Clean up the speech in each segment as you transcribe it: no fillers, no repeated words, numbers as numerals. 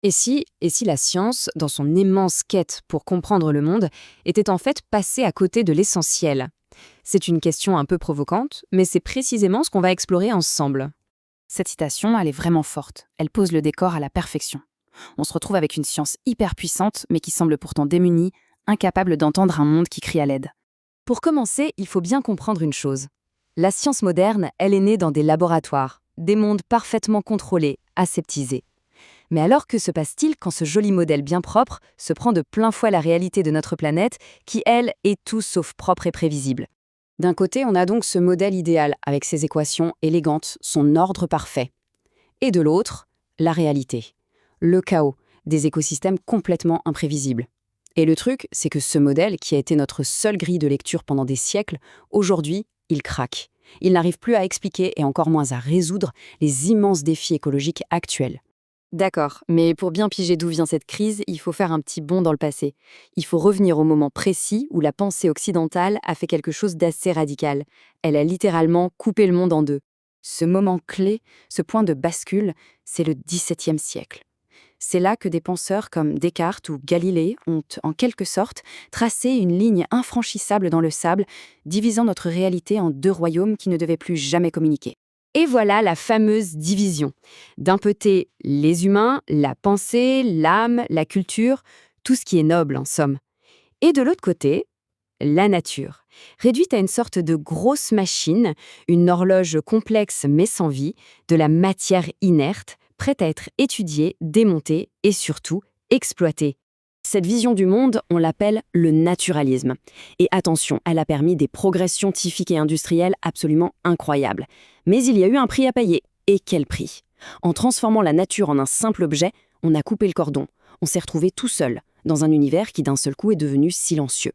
Et si la science, dans son immense quête pour comprendre le monde, était en fait passée à côté de l'essentiel? C'est une question un peu provocante, mais c'est précisément ce qu'on va explorer ensemble. Cette citation, elle est vraiment forte. Elle pose le décor à la perfection. On se retrouve avec une science hyper puissante, mais qui semble pourtant démunie, incapable d'entendre un monde qui crie à l'aide. Pour commencer, il faut bien comprendre une chose. La science moderne, elle est née dans des laboratoires, des mondes parfaitement contrôlés, aseptisés. Mais alors que se passe-t-il quand ce joli modèle bien propre se prend de plein fouet la réalité de notre planète, qui, elle, est tout sauf propre et prévisible? D'un côté, on a donc ce modèle idéal, avec ses équations élégantes, son ordre parfait. Et de l'autre, la réalité. Le chaos, des écosystèmes complètement imprévisibles. Et le truc, c'est que ce modèle, qui a été notre seule grille de lecture pendant des siècles, aujourd'hui, il craque. Il n'arrive plus à expliquer et encore moins à résoudre les immenses défis écologiques actuels. D'accord, mais pour bien piger d'où vient cette crise, il faut faire un petit bond dans le passé. Il faut revenir au moment précis où la pensée occidentale a fait quelque chose d'assez radical. Elle a littéralement coupé le monde en deux. Ce moment clé, ce point de bascule, c'est le XVIIe siècle. C'est là que des penseurs comme Descartes ou Galilée ont, en quelque sorte, tracé une ligne infranchissable dans le sable, divisant notre réalité en deux royaumes qui ne devaient plus jamais communiquer. Et voilà la fameuse division. D'un côté, les humains, la pensée, l'âme, la culture, tout ce qui est noble en somme. Et de l'autre côté, la nature, réduite à une sorte de grosse machine, une horloge complexe mais sans vie, de la matière inerte, prête à être étudiée, démontée et surtout exploitée. Cette vision du monde, on l'appelle le naturalisme. Et attention, elle a permis des progrès scientifiques et industriels absolument incroyables. Mais il y a eu un prix à payer. Et quel prix? En transformant la nature en un simple objet, on a coupé le cordon. On s'est retrouvé tout seul, dans un univers qui d'un seul coup est devenu silencieux.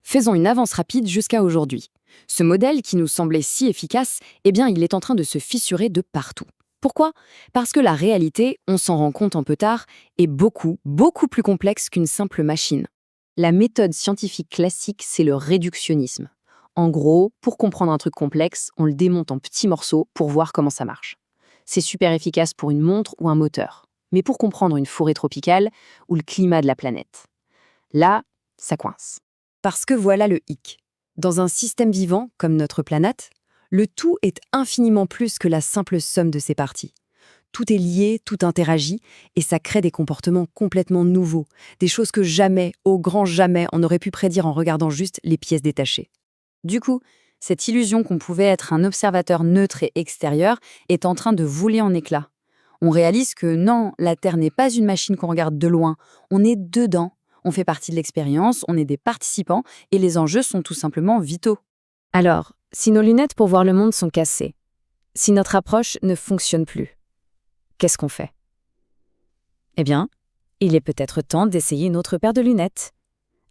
Faisons une avance rapide jusqu'à aujourd'hui. Ce modèle qui nous semblait si efficace, eh bien, il est en train de se fissurer de partout. Pourquoi? Parce que la réalité, on s'en rend compte un peu tard, est beaucoup, beaucoup plus complexe qu'une simple machine. La méthode scientifique classique, c'est le réductionnisme. En gros, pour comprendre un truc complexe, on le démonte en petits morceaux pour voir comment ça marche. C'est super efficace pour une montre ou un moteur. Mais pour comprendre une forêt tropicale ou le climat de la planète, là, ça coince. Parce que voilà le hic. Dans un système vivant, comme notre planète, le tout est infiniment plus que la simple somme de ses parties. Tout est lié, tout interagit, et ça crée des comportements complètement nouveaux, des choses que jamais, au grand jamais, on n'aurait pu prédire en regardant juste les pièces détachées. Du coup, cette illusion qu'on pouvait être un observateur neutre et extérieur est en train de voler en éclats. On réalise que non, la Terre n'est pas une machine qu'on regarde de loin, on est dedans, on fait partie de l'expérience, on est des participants, et les enjeux sont tout simplement vitaux. Alors, si nos lunettes pour voir le monde sont cassées, si notre approche ne fonctionne plus, qu'est-ce qu'on fait? Eh bien, il est peut-être temps d'essayer une autre paire de lunettes.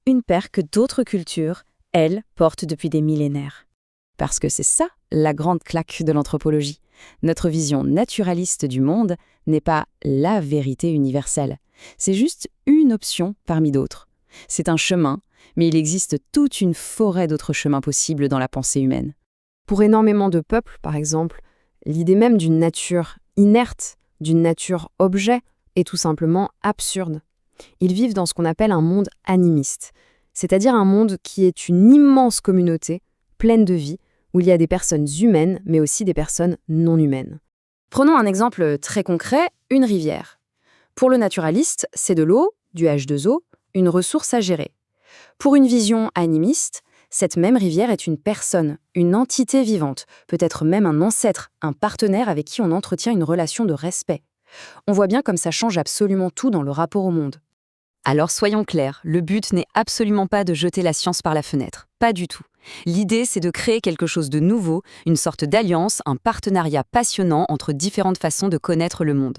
Une paire que d'autres cultures, elles, portent depuis des millénaires. Parce que c'est ça, la grande claque de l'anthropologie. Notre vision naturaliste du monde n'est pas la vérité universelle. C'est juste une option parmi d'autres. C'est un chemin, mais il existe toute une forêt d'autres chemins possibles dans la pensée humaine. Pour énormément de peuples, par exemple, l'idée même d'une nature inerte, d'une nature objet, est tout simplement absurde. Ils vivent dans ce qu'on appelle un monde animiste, c'est-à-dire un monde qui est une immense communauté, pleine de vie, où il y a des personnes humaines, mais aussi des personnes non humaines. Prenons un exemple très concret, une rivière. Pour le naturaliste, c'est de l'eau, du H2O, une ressource à gérer. Pour une vision animiste, cette même rivière est une personne, une entité vivante, peut-être même un ancêtre, un partenaire avec qui on entretient une relation de respect. On voit bien comme ça change absolument tout dans le rapport au monde. Alors soyons clairs, le but n'est absolument pas de jeter la science par la fenêtre, pas du tout. L'idée, c'est de créer quelque chose de nouveau, une sorte d'alliance, un partenariat passionnant entre différentes façons de connaître le monde.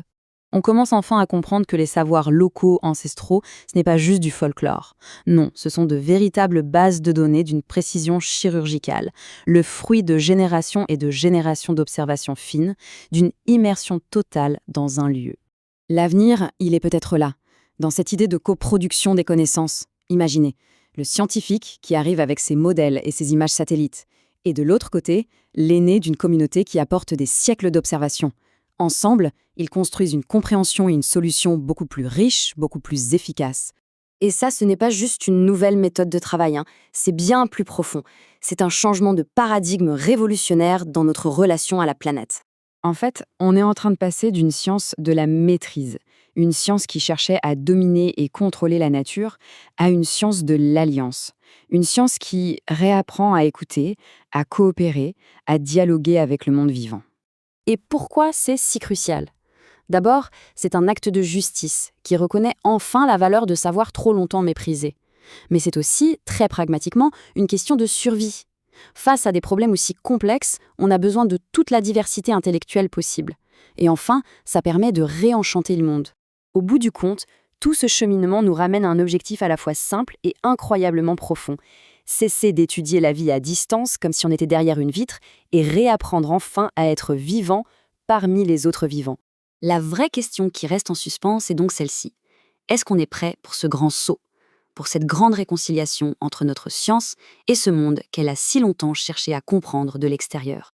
On commence enfin à comprendre que les savoirs locaux, ancestraux, ce n'est pas juste du folklore. Non, ce sont de véritables bases de données d'une précision chirurgicale, le fruit de générations et de générations d'observations fines, d'une immersion totale dans un lieu. L'avenir, il est peut-être là, dans cette idée de coproduction des connaissances. Imaginez, le scientifique qui arrive avec ses modèles et ses images satellites, et de l'autre côté, l'aîné d'une communauté qui apporte des siècles d'observations. Ensemble, ils construisent une compréhension et une solution beaucoup plus riche, beaucoup plus efficace. Et ça, ce n'est pas juste une nouvelle méthode de travail, hein. C'est bien plus profond. C'est un changement de paradigme révolutionnaire dans notre relation à la planète. En fait, on est en train de passer d'une science de la maîtrise, une science qui cherchait à dominer et contrôler la nature, à une science de l'alliance, une science qui réapprend à écouter, à coopérer, à dialoguer avec le monde vivant. Et pourquoi c'est si crucial ? D'abord, c'est un acte de justice qui reconnaît enfin la valeur de savoir trop longtemps méprisé. Mais c'est aussi, très pragmatiquement, une question de survie. Face à des problèmes aussi complexes, on a besoin de toute la diversité intellectuelle possible. Et enfin, ça permet de réenchanter le monde. Au bout du compte, tout ce cheminement nous ramène à un objectif à la fois simple et incroyablement profond. Cesser d'étudier la vie à distance comme si on était derrière une vitre et réapprendre enfin à être vivant parmi les autres vivants. La vraie question qui reste en suspens, c'est donc celle-ci. Est-ce qu'on est prêt pour ce grand saut, pour cette grande réconciliation entre notre science et ce monde qu'elle a si longtemps cherché à comprendre de l'extérieur ?